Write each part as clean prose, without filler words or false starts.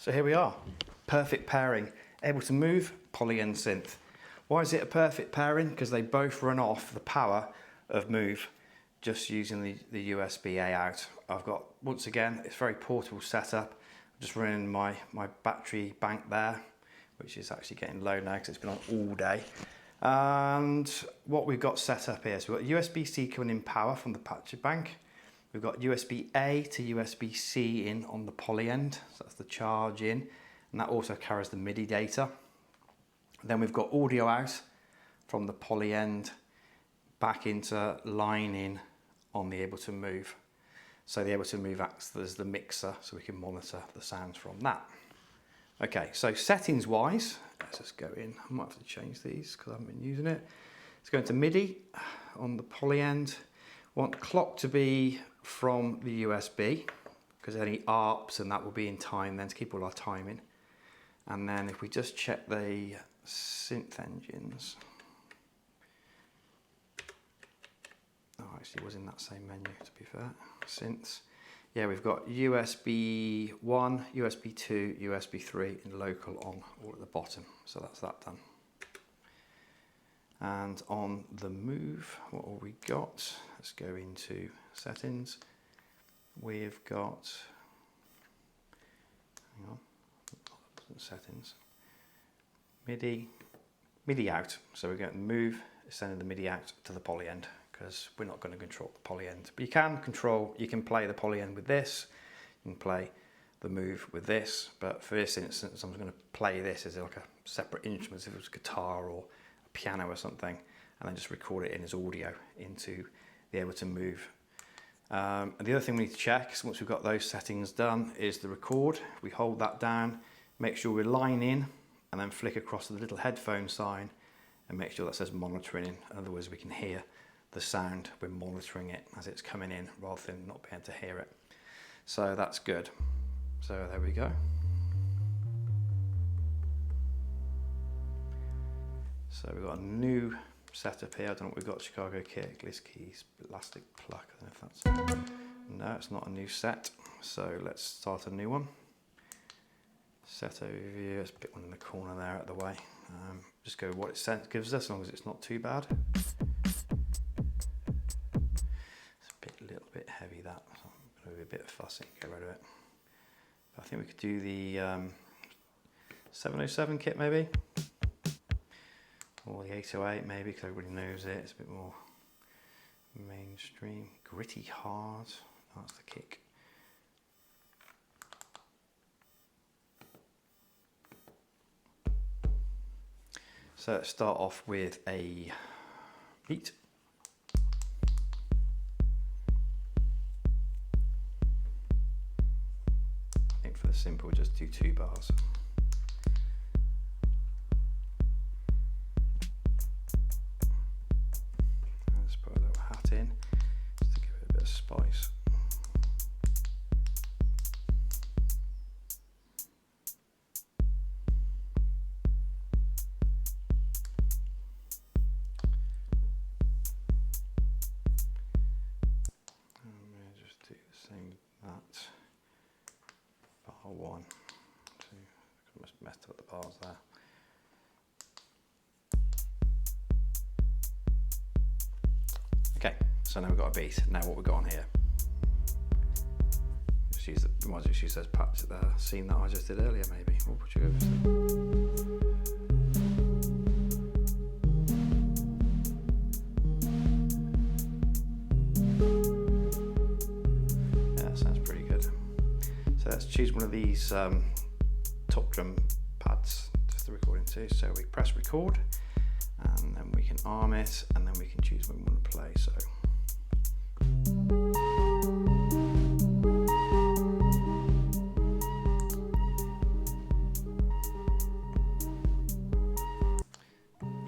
So here we are, perfect pairing, able to move, Polyends Synth. Why is it a perfect pairing? Because they both run off the power of Move just using the USB-A out. I've got, once again, it's a very portable setup. I'm just running my battery bank there, which is actually getting low now because it's been on all day. And what we've got set up here, so we've got USB-C coming in power from the battery bank. We've got USB-A to USB-C in on the Polyend, so that's the charge in, and that also carries the MIDI data. Then we've got audio out from the Polyend back into line in on the Ableton Move. So the Ableton Move acts as the mixer, so we can monitor the sounds from that. Okay, so settings wise, let's just go in. I might have to change these because I haven't been using it. Let's go into MIDI on the Polyend. Want the clock to be from the USB because any ARPs and that will be in time then to keep all our timing. And then if we just check the synth engines. Oh, actually it was in that same menu to be fair. Synths. Yeah, we've got USB 1, USB 2, USB 3 and local on all at the bottom. So that's that done. And on the Move, what have we got? Let's go into settings. We've got, hang on, settings. MIDI out. So we're going to Move, sending the MIDI out to the Polyend because we're not going to control the Polyend. But you can play the Polyend with this, you can play the Move with this, but for this instance I'm going to play this as like a separate instrument, if it was a guitar or a piano or something, and then just record it in as audio into the Ableton Move. And the other thing we need to check, so once we've got those settings done, is the record. We hold that down, make sure we line in, and then flick across to the little headphone sign and make sure that says monitoring in. In other words, we can hear the sound, we're monitoring it as it's coming in rather than not being able to hear it. So that's good. So there we go. So we've got a new setup here. I don't know what we've got. Chicago kick, list keys, elastic pluck. I don't know if that's, no, it's not a new set. So let's start a new one. Set overview, let's pick one in the corner there out of the way. Just go what it gives us, as long as it's not too bad. It's a little bit heavy that, so I'm going to be a bit fussy, get rid of it. But I think we could do the 707 kit maybe, or the 808 maybe, because everybody knows it. It's a bit more mainstream, gritty hard. That's the kick. So let's start off with a beat. I think for the simple, just do 2 bars. And just put a little hat in, just to give it a bit of spice. Bar 1. So I must have messed up the bars there. Okay, so now we've got a beat. Now what we've got on here. We might just use those patches there, scene that I just did earlier maybe. We'll put you over. Let's choose one of these top drum pads just to record into. So we press record and then we can arm it and then we can choose when we want to play. So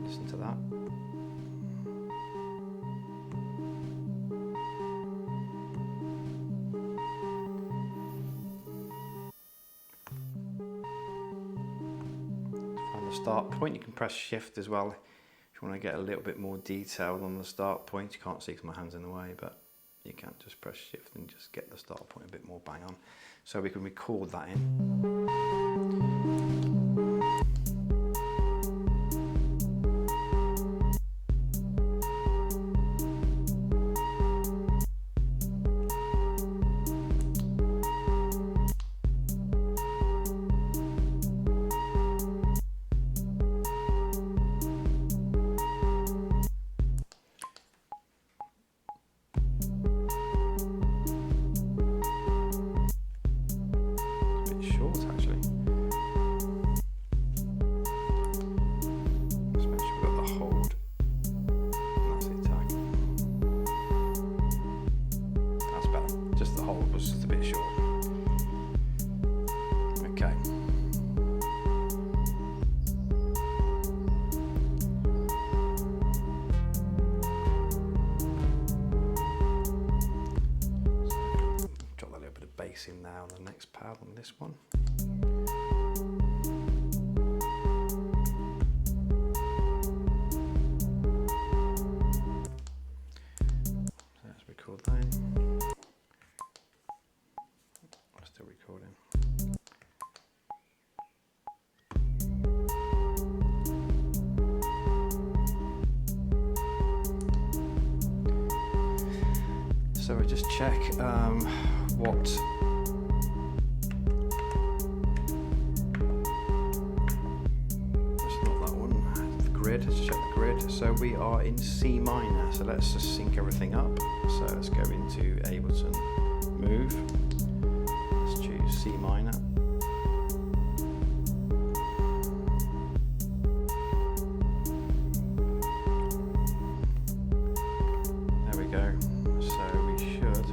listen to that. Start point, you can press shift as well if you want to get a little bit more detailed on the start point. You can't see because my hand's in the way, but you can just press shift and just get the start point a bit more bang on. So we can record that in. chords actually. Let's make sure we've got the hold. That's the attack. That's better. Just the hold was just a bit short. Okay. Drop a little bit of bass in now on the next pad on this one. So let's record that in. I'm still recording. So we just check what it's not that one, the grid, let's check the grid. So we are in C minor, so let's just sync everything up. So let's go into Ableton Move, let's choose C minor. There we go. So we should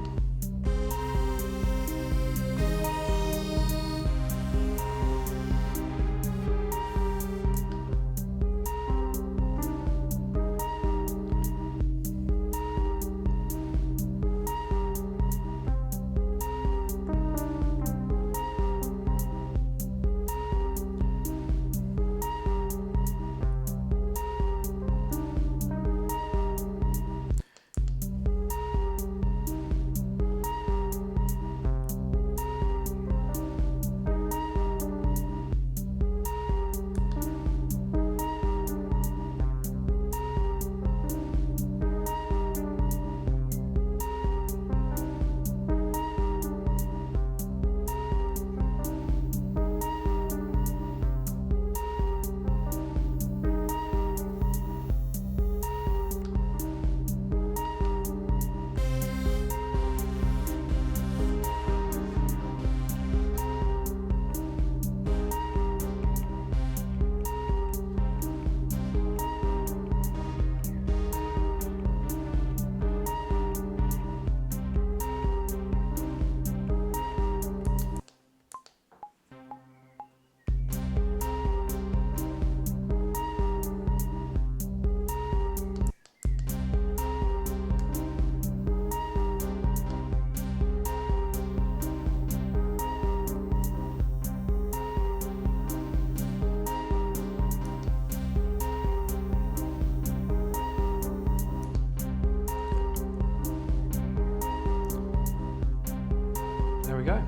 go.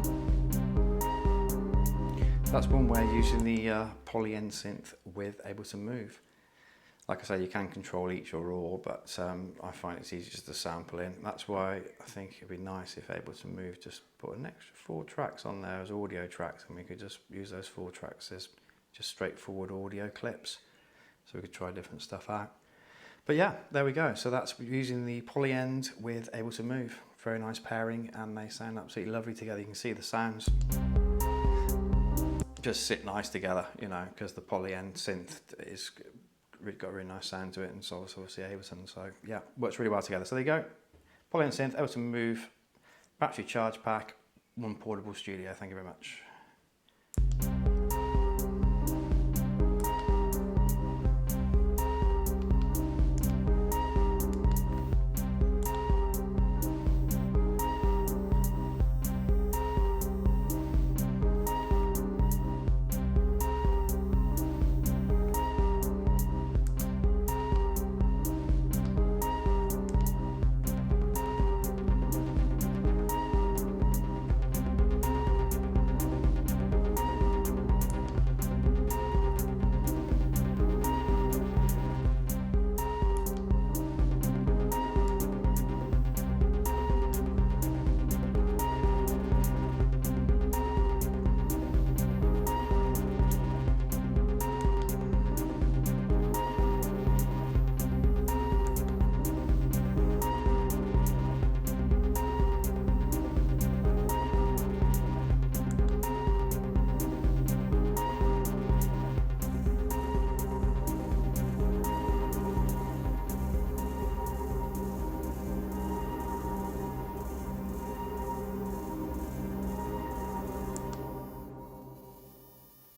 That's one way of using the Polyends Synth with Ableton Move. Like I say, you can control each or all, but I find it's easier just to sample in. That's why I think it'd be nice if Ableton Move just put an extra 4 tracks on there as audio tracks, and we could just use those 4 tracks as just straightforward audio clips. So we could try different stuff out. But yeah, there we go. So that's using the Polyend with Ableton Move. Very nice pairing, and they sound absolutely lovely together. You can see the sounds just sit nice together, you know, because the Polyend Synth is got a really nice sound to it, and so obviously Ableton. So yeah, works really well together. So there you go. Polyend Synth, Ableton Move, battery charge pack, one portable studio. Thank you very much.